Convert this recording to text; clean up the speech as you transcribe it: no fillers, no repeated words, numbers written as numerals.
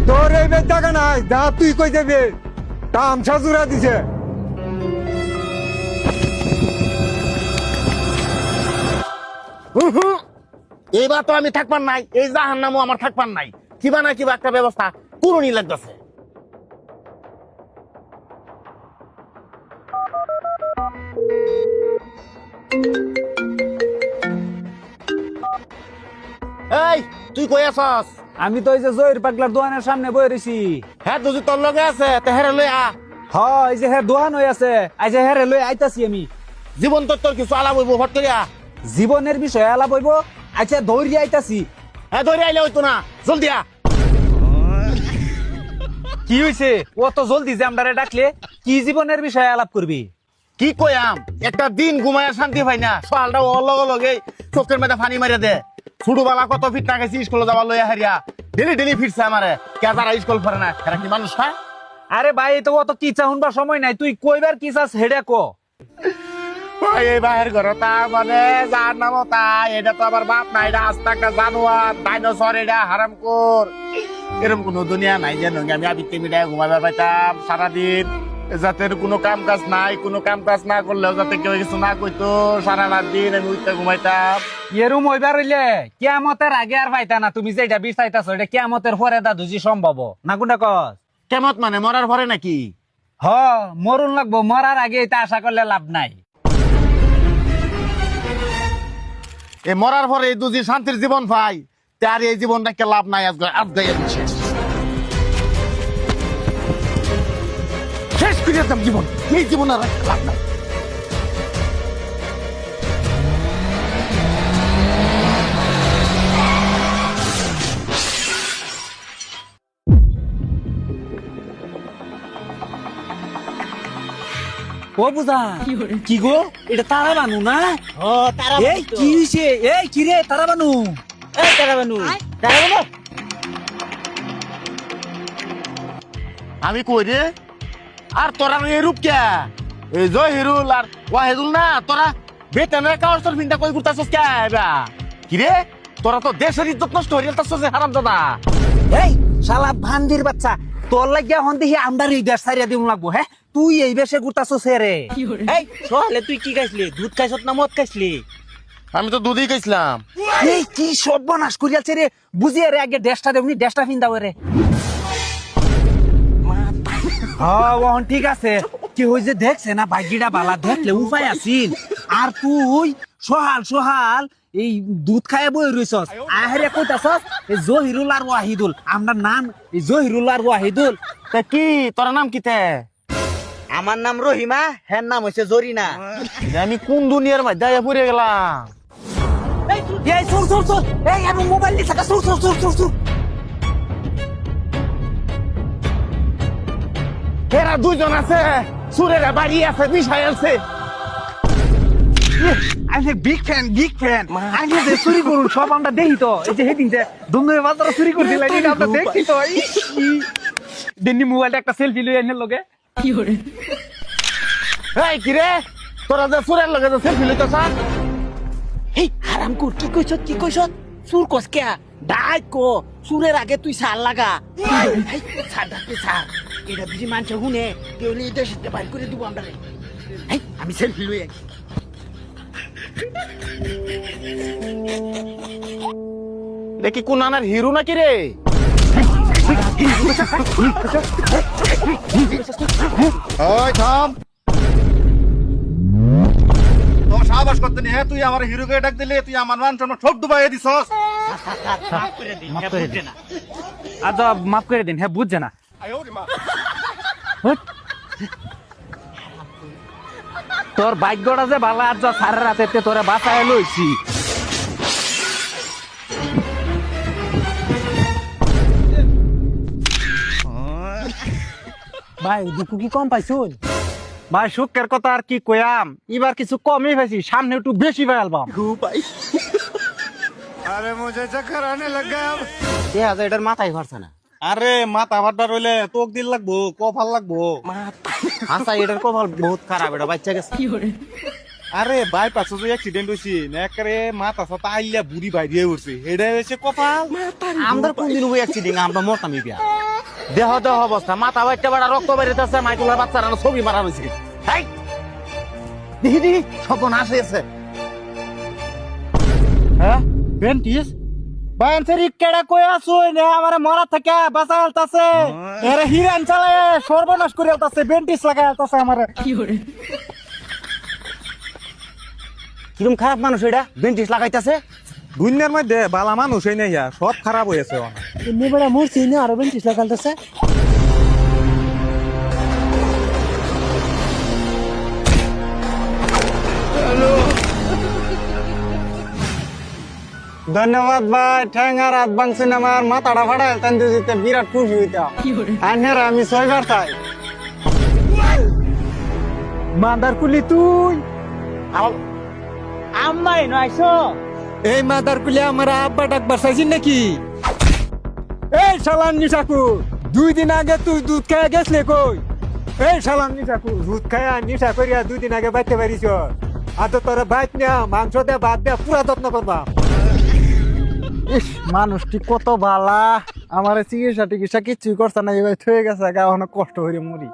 তোর এই বেদ টাকা নাই, যা তুই কই দেবে তামসা জুড়া দিছে। এবার তো আমি থাকবার নাই, এই জাহান্নামও আমার থাকবার নাই। কিবা না কিবা একটা ব্যবস্থা করুনই লাগতেছে। এই তুই কই আছস? আমি তো এই যে জহির পাগলার দোকানের সামনে বই রয়েছি। হ্যাঁ তুই তোর লগে আছে, তেহারে লই আ। হ্যাঁ এই যে হ্যাঁ দোকান হয়ে আছে, এই যে হ্যাঁ লই আইতাছি আমি। জীবন তোর কিছু আলাপ হইব, ভট করিয়া। জীবনের বিষয়ে আলাপ হইব, আচ্ছা দৌড়িয়ে আইতাছি। হ্যাঁ ধরে আইলে হইতো না, জলদি আ। কি হইছে অত জলদি যে আমদারে ডাকলে? কি জীবনের বিষয়ে আলাপ করবি? কি কইয়াম, একটা দিন ঘুমায় শান্তি পাই না। সকালটা লগে লগে চোখের মধ্যে পানি মারিয়া দে। ছোটবেলা কত ফিট না গেছি স্কুলে যাবার লইয়া হারিয়া, ডেলি ডেলি ফিরছে আমারে। কে যারা স্কুল পড়ে না এরা কি মানুষ না? আরে ভাই তো অত কি চাহুনবার সময় নাই, তুই কইবার কি চাস হেডে ক। এই বাহির ঘর তা মানে যার নাম তা, এটা তো আবার বাপ না, এটা আস্তে একটা জানোয়ার, ডাইনোসর, এটা হারামখোর। এরকম কোন দুনিয়া নাই যে আমি আবিতে মিটায় ঘুমাবার পাইতাম সারাদিন। যাতে কোনো কাম কাজ নাই, কোনো কাম কাজ না করলেও যাতে কেউ কিছু না কইতো, সারা রাত দিন আমি উঠতে ঘুমাইতাম। এরম হইবার হইলে কিয়ামতের আগে আর পাইতা না। তুমি যেটা বিচাইতাছো এটা কিয়ামতের পরে দাদুজি সম্ভব না, কোনটা কস? কেমত মানে মরার পরে নাকি? হ মরুন লাগবো, মরার আগে এটা আশা করলে লাভ নাই। এই মরার পরে দুজি শান্তির জীবন পাই, তার এই জীবনটাকে লাভ নাই। আজকে শেষ করে দিতাম জীবন, এই জীবন আর লাভ নাই। ও বুঝা কি গো, এটা তারা বানু না? ও তারা এই কি হইছে? এই কি রে তারা বানু? এই তারা বানু, তারা বানু। আমি কই রে, আর তোরা এই রূপ কে? এই জয় হিরুল আর ওয়াহিদুল না, তোরা বেতনের কাগজ ভিন্ডা কই করতাছস কে? এবা কি রে, তোরা তো দেশের ইজ্জত নষ্ট হয়ে যাচ্ছস হারাম দাদা। এই শালা ভান্দির বাচ্চা, তোর লাগিয়া হন দেখি আমদার এই দেশ ছাড়িয়া দিম লাগবো। হ্যাঁ তুই এই বেশে ঘুরতাছস রে? এই সকালে তুই কি খাইছলি? দুধ খাইছত না মদ খাইছলি? আমি তো দুধই খাইছিলাম। এই কি সর্বনাশ করিয়াছে রে, বুঝিয়ে রে আগে দেশটা দেবনি, দেশটা ফিন্দাও রে। হ্যাঁ ওহন ঠিক আছে, কি হইছে দেখছে না, ভাগ্যিটা বালা দেখলে উপায় আছিল। আর তুই সহাল সহাল এই দুধ খাইয়া বই রইছস, আহেরে কইতাছস এই জহিরুল আর ওয়াহিদুল। আমার নাম এই জহিরুল আর ওয়াহিদুল। তা কি তোর নাম কি তে? আমার নাম রহিমা, হ্যাঁ নাম হইছে জরিনা। আমি কোন দুনিয়ার মধ্যে পড়ে গেলাম? এই সুর সুর সুর, এই আমি মোবাইল নিয়ে থাকা, সুর সুর সুর সুর সুর। এরা দুজন আছে, সুরেরা বাড়ি আছে, বিষয় আছে। আমি বিগ ফ্যান, বিগ ফ্যান। আমি যে চুরি করুন সব আমরা দেখি তো। এই যে সেদিন যে দুমদুমে বাজারে চুরি করছিল, এটা আমরা দেখছি তো। দিননি মোবাইলটা একটা সেলফি লই আইনের লগে। এই কি রে, তোরা যে সুরের লগে যে সেলফি লইতাছ? এই হারামখোর, কি কইছত কি কইছত? সুর কস কে? ডাক কো, সুরের আগে তুই সার লাগা। এই সার ডাকতে সার, এটা যদি মানুষ শুনে কেউলি দেশে বাইর করে দিব আমরা। এই আমি সেলফি লই আই। দেখি কোন আনার হিরো নাকি রে? ওই থাম, তোর সাহস করতে নি? হ্যাঁ তুই আমার হিরোকে ডাক দিলে, তুই আমার মান সম্মান সব ডুবাইয়া দিছস। মাফ করে দিন, মাফ হ্যাঁ, করে বুঝছে দিন। না। আচ্ছা মাফ করে দিন, হ্যাঁ বুঝছে না। তোর ভাগ্যটা যে ভালো, আর যা সারা রাতে তোরে বাঁচায় লইছি। ভাই দুঃখ কি কম পাইছুন? ভাই সুখের কথা আর কি কয়াম, এবার কিছু কমই পাইছি, সামনে একটু বেশি পাইলাম। আরে মুঝে চক্কর আনে লগ গয়া अब। এ হাজার এটার মাথায় ভরছে না। আরে মাথা ফাটা রইলে তোক দিল লাগবো, কপাল লাগবো। আচ্ছা এটার কপাল বহুত খারাপ, এটা বাচ্চা গেছে। আরে বাইপাস তো অ্যাক্সিডেন্ট হইছে, নেকরে মাথা সাথে আইলা বুড়ি বাইরে উঠছে, এটা হইছে কপাল। আমরা কোনদিন ওই অ্যাক্সিডেন্ট আমরা মরতাম বিয়া। দেহ দেহ অবস্থা মাথা বাইটে বাড়া রক্ত বেরিতেছে মাইকুলের বাচ্চারা ছবি মারা হয়েছে হাই দিহি দিহি সর্বনাশ হয়েছে হ্যাঁ বেন্টিস বায়ানসেরি কেডা কই আছো নে আমারে মরা থেকে বাঁচা আলতাছে এরে হিরান চালায় সর্বনাশ করে আলতাছে বেন্টিস লাগায় আলতাছে আমারে কিরম খারাপ মানুষ এটা বেন্টিস লাগাইতাছে দুনিয়ার মধ্যে বালা মানুষ এই নাই সব খারাপ হয়েছে এমনি বড় মরছি না আর বেন্টিস লাগাইতাছে ধন্যবাদ ভাই ঠ্যাঙ্গার হাত ভাঙছেন আমার মাথাটা ফাটা হেলতেন দিতে বিরাট খুশি হইতাম আনহের আমি ছয়বার চাই মাদার কুলি তুই আম্মাই নয়ছো এই মাদার কুলি আমার আব্বা ডাকবার চাইছিস নাকি এই শালান নিশাকু 2 দিন আগে তুই দুধ খাইয়া গেছলে কই এই শালান নিশাকু দুধ খাইয়া নিশা করিয়া 2 দিন আগে বাইতে পারিস আর তো তোরা বাইত না মাংস দে ভাত দে পুরা যত্ন করবা ইস মানুষটি কত বালা আমার চিকিৎসা টিকিৎসা কিছুই করছে না এবার থয়ে গেছে গা অনেক কষ্ট হয়ে মরি